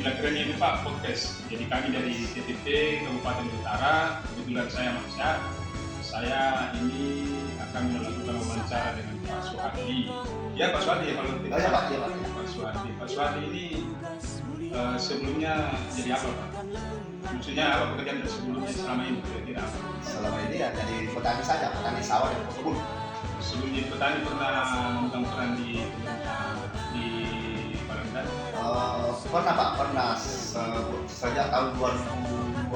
Jumlah kerennya ini Pak podcast. Jadi kami dari TTP Kabupaten Utara, kebetulan saya Maksya. Saya ini akan melakukan wawancara dengan Pak Suhadi. Ya Pak Suhadi ya kalau tidak. Oh ya Pak, ya Pak. Pak Suhadi. Pak Suhadi ini sebelumnya jadi apa Pak? Maksudnya apa pekerjaan sebelumnya selama ini kira-kira apa? Selama ini ya jadi petani saja, petani sawah dan kebun. Sebelum jadi petani pernah memegang peran di Palembang? Pernah Pak, pernah sejak tahun 2021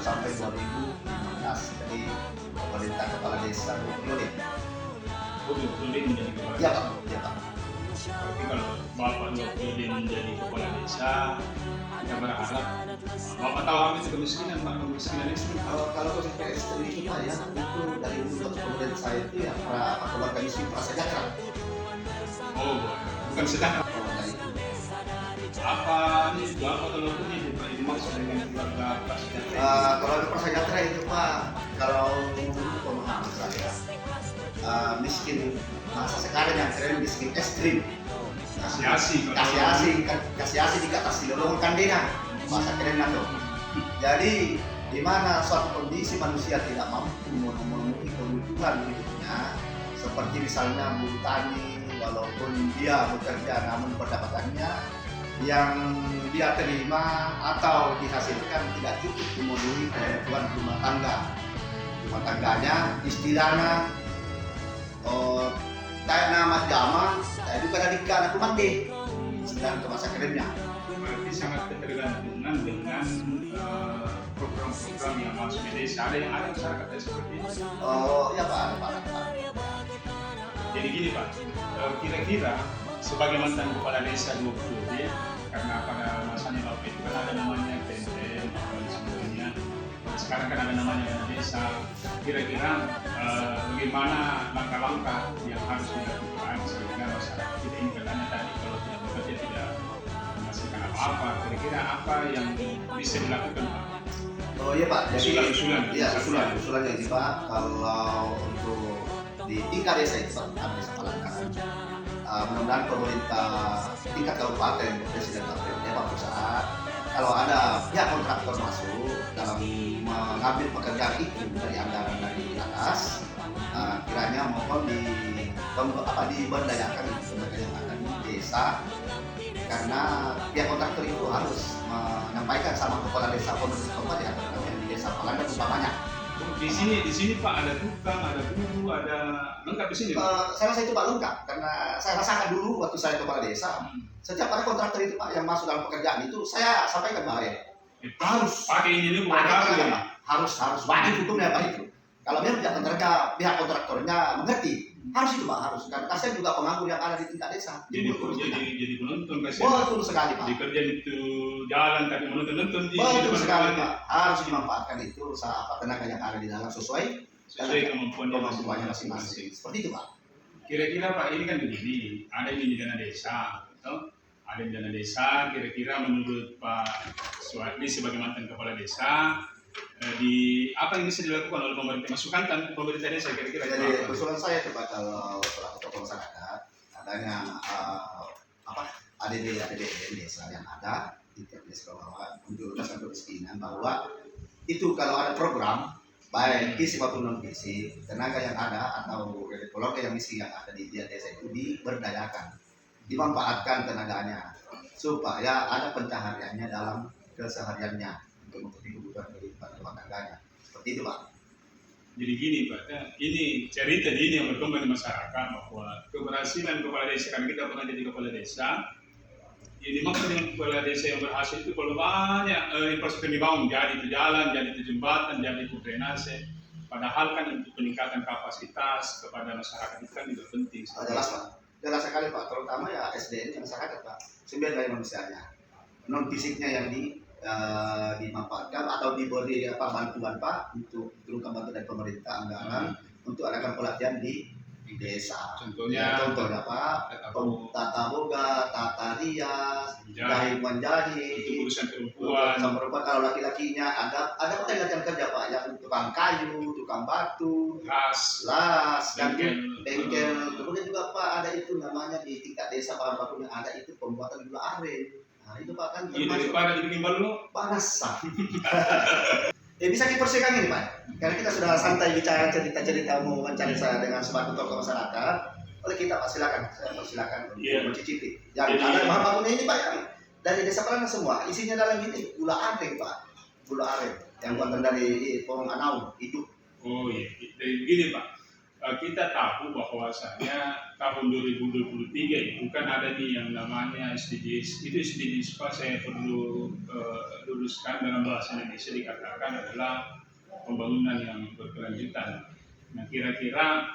sampai 2015 jadi pemerintah kepala desa Bukit. Oh, Nurdin menjadi kepala Iya desa. Pak, iya Pak. Tapi kalau Bapak Nurdin menjadi kepala desa, kita berharap Bapak tahu habis kemiskinan Pak, kemiskinan ekstrim. Kalau ke ekstrim itu Pak ya, itu dari dulu pemerintah saya itu ya keluarga miskin prasejahtera. Oh, bukan sedang. Kalau dari itu. Apa ini Bapak kalau ini Pak dimaksud dengan keluarga prasejahtera? Keluarga prasejahtera itu Pak, kalau menurut pemahaman saya miskin masa sekarang yang keren miskin ekstrim. Kasih asi di atas dilolongkan dengan masa keren itu. Jadi di mana suatu kondisi manusia tidak mampu memenuhi kebutuhan hidupnya, seperti misalnya buruh tani, walaupun dia bekerja namun pendapatannya yang dia terima atau dihasilkan tidak cukup memenuhi kebutuhan rumah tangga. Rumah tangganya istilahnya kayak nama jama, kayak juga dari anak mandi sedang ke masa kerennya. Berarti sangat ketergantungan dengan program-program yang masuk di desa. Ada yang ada masyarakat desa seperti ini. Oh ya Pak, ada Pak. Jadi gini Pak, kira-kira sebagai mantan kepala desa 20 ya, karena pada masanya Bapak itu kan ada namanya TNT, sebelumnya. Sekarang kan ada namanya dana desa. Kira-kira bagaimana langkah-langkah yang harus dilakukan sehingga masyarakat kita ini katanya tadi kalau tidak bekerja tidak menghasilkan apa-apa. Kira-kira apa yang bisa dilakukan Pak? Oh iya Pak, jadi usulan yang Pak, kalau untuk di tingkat desa itu Pak, tingkat desa Palangkaraya, mudah-mudahan pemerintah tingkat kabupaten, presiden KPU, Pak Pusat, kalau ada pihak kontraktor masuk dalam mengambil pekerjaan itu dari anggaran dari atas, kiranya mohon diberdayakan mereka yang ada di desa, karena pihak kontraktor itu harus menyampaikan sama kepala desa pemerintah tempat ya, yang di desa Palangkaraya umpamanya. Di sini Pak ada tukang, ada guru, ada lengkap di sini. Saya rasa itu Pak lengkap, karena saya rasakan dulu waktu saya kepala desa, setiap ada kontraktor itu Pak yang masuk dalam pekerjaan itu saya sampaikan Pak ya, harus pakai ini buat harus wajib hukumnya Pak itu. Kalau memang pihak kontraktornya mengerti, harus itu Pak, harus. Dan kasihan juga penganggur yang ada di tingkat desa. Jadi penonton kasihan. Betul sekali Pak. Di kerja itu jalan tapi menonton di. Betul sekali Pak. Harus dimanfaatkan itu tenaga yang ada di dalam sesuai kemampuannya masing-masing. Seperti itu Pak. Kira-kira Pak ini kan begini, ada ini di dana desa, ada di dana desa. Kira-kira menurut Pak Suhadi sebagai mantan kepala desa, di apa yang bisa dilakukan oleh pemerintah, masukan kan pemerintah desa kira-kira. Jadi usulan saya coba kalau selaku tokoh masyarakat adanya ADD desa yang ada di desa bawah untuk dasar kemiskinan, bahwa itu kalau ada program baik fisik maupun non fisik, tenaga yang ada atau keluarga yang miskin yang ada di desa itu diberdayakan, dimanfaatkan tenaganya supaya ada pencahariannya dalam kesehariannya untuk memenuhi kebutuhan kehidupan rumah tangganya. Seperti itu Pak. Jadi gini Pak, ini cerita ini yang berkembang di masyarakat bahwa keberhasilan kepala desa, kan kita pernah jadi kepala desa. Ini maksud dengan kepala desa yang berhasil itu kalau banyak infrastruktur dibangun, jadi itu jalan, jadi itu jembatan, jadi itu drainase. Padahal kan untuk peningkatan kapasitas kepada masyarakat itu kan juga penting. Jelas Pak, jelas sekali Pak, terutama ya SDM masyarakat Pak, sumber daya manusianya, non fisiknya yang dimanfaatkan atau diberi bantuan Pak untuk turunkan bantuan dari pemerintah anggaran untuk adakan pelatihan di desa. Contohnya Pak, tata boga, tata rias, jahit menjahit, itu urusan perempuan. Kalau laki-lakinya ada pekerjaan kerja Pak, yang tukang kayu, tukang batu, las, bengkel. Kemudian juga Pak ada itu namanya di tingkat desa bahan baku yang ada itu pembuatan gula aren. Nah, itu Pak kan Iya, termasuk daripada dibikin baru. panas. Bisa dipersiapkan ini Pak, karena kita sudah santai bicara cerita-cerita mewawancara saya dengan sebagai tokoh masyarakat. Oleh kita Pak silakan, saya persilakan untuk Iya. mencicipi. Yang Jadi- ada bahan bakunya ini Pak yang dari desa Pelana semua, isinya dalam ini gula aren Pak, gula aren yang buatan dari pohon anau itu. Oh iya, jadi begini Pak, kita tahu bahwasanya tahun 2023 itu kan ada nih yang namanya SDGs. Itu SDGs Pak, saya perlu luruskan dalam bahasa Indonesia dikatakan adalah pembangunan yang berkelanjutan. Nah kira-kira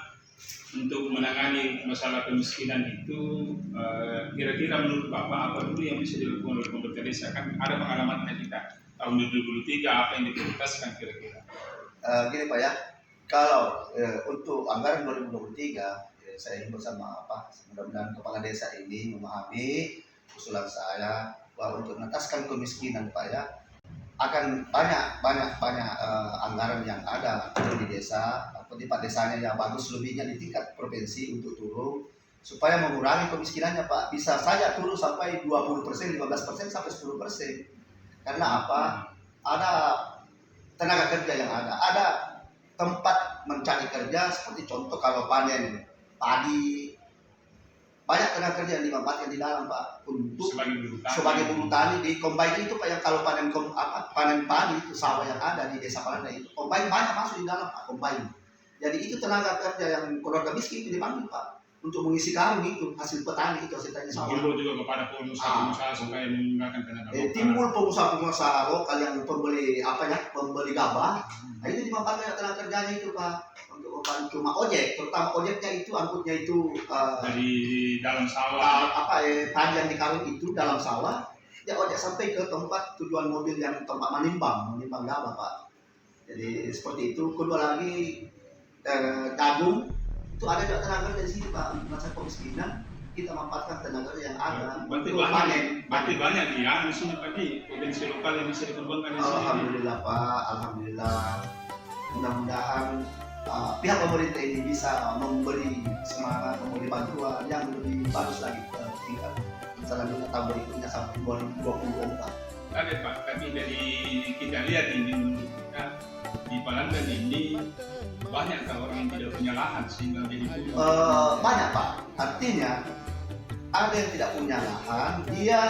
untuk menangani masalah kemiskinan itu, kira-kira menurut Bapak apa dulu yang bisa dilakukan oleh pemerintah desa? Kan ada pengalamannya kita tahun 2023 apa yang diprioritaskan kira-kira? Gini Pak ya, kalau untuk anggaran 2023 saya himbau sama apa, mudah-mudahan kepala desa ini memahami usulan saya bahwa untuk mengentaskan kemiskinan Pak ya, akan banyak anggaran yang ada di desa atau di Pak desanya yang bagus lebihnya di tingkat provinsi untuk turun supaya mengurangi kemiskinannya Pak. Bisa saja turun sampai 20%, 15% sampai 10%. Karena apa? Ada tenaga kerja yang ada tempat mencari kerja seperti contoh kalau panen padi, banyak tenaga kerja yang dimanfaatkan di dalam Pak untuk sebagai buruh tani di combine itu Pak, yang kalau panen padi itu sawah yang ada di desa Pelana itu combine banyak masuk di dalam Pak, combine. Jadi itu tenaga kerja yang keluarga miskin itu dipanggil Pak untuk mengisi karung itu hasil petani itu hasil tani sawah. Timbul juga kepada pengusaha-pengusaha supaya menggunakan tenaga lokal. Timbul pengusaha-pengusaha lokal yang pembeli gabah. Nah, itu dimanfaatkan tenaga kerjanya itu Pak untuk cuma ojek, terutama ojeknya itu angkutnya itu dari dalam sawah. padi yang dikarung itu dalam sawah, ya ojek sampai ke tempat tujuan mobil yang tempat menimbang gabah Pak. Jadi seperti itu. Kedua lagi jagung itu ada juga tenaga dari sini Pak untuk masa kemiskinan. Kita manfaatkan tenaga yang ada Berarti untuk banyak ya di sini tadi potensi lokal yang bisa dikembangkan di sini. Alhamdulillah Pak, alhamdulillah. Mudah-mudahan pihak pemerintah ini bisa memberi semangat, memberi bantuan yang lebih bagus lagi ke tingkat selanjutnya tahun berikutnya sampai 2024. Ada Pak, tapi dari kita lihat ini menurut kita di Palangan ini banyak orang yang tidak punya lahan sehingga jadi Banyak Pak, artinya ada yang tidak punya lahan, dia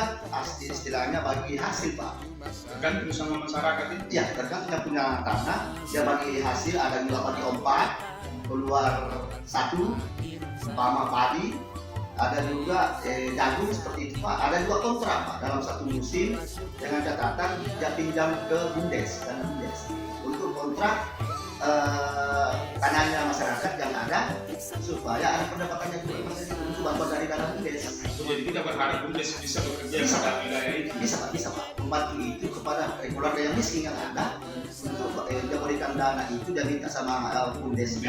istilahnya bagi hasil Pak. tergantung sama masyarakat ini. Ya, tergantung yang punya tanah, dia bagi hasil, ada juga bagi ompat, keluar satu, umpama padi, ada juga jagung seperti itu Pak, ada juga kontrak Pak dalam satu musim dengan catatan dia pinjam ke BUMDes, dana BUMDes untuk kontrak tanahnya masyarakat yang ada supaya ada pendapatannya juga untuk bantuan dari dana BUMDes. Jadi kita berharap BUMDes bisa bekerja pada wilayah itu. Bisa Pak, membantu itu kepada keluarga yang miskin yang ada untuk dia berikan dana itu dan minta sama BUMDes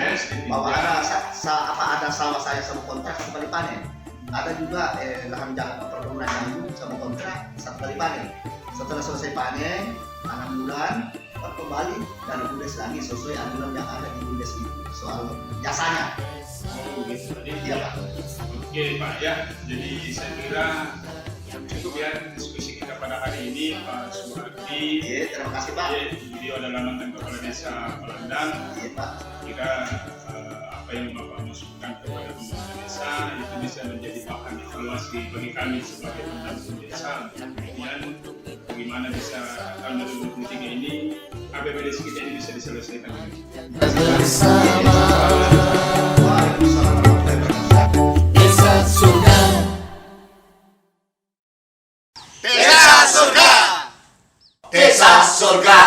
bahwa ada sawah saya sama kontrak satu kali panen. Ada juga lahan perkebunan jagung sama kontrak satu kali panen. Setelah selesai panen 6 bulan baru kembali dana BUMDes lagi sesuai aturan yang ada di BUMDes itu soal jasanya. Oh gitu. Jadi Iya Pak. Oke Pak ya, jadi saya kira cukup ya diskusi kita pada hari ini Pak Sumardi. Iya, terima kasih Pak. Beliau adalah mantan kepala desa Palangan. Iya Pak. Kira apa yang Bapak masukkan kepada pemerintah desa itu bisa menjadi bahan evaluasi bagi kami sebagai pendamping desa. Kemudian bagaimana bisa tahun 2023 ini APBD kita ini bisa diselesaikan. Bersama Waalaikumsalam warahmatullahi wabarakatuh. Desa Surga. Desa surga. Desa Surga.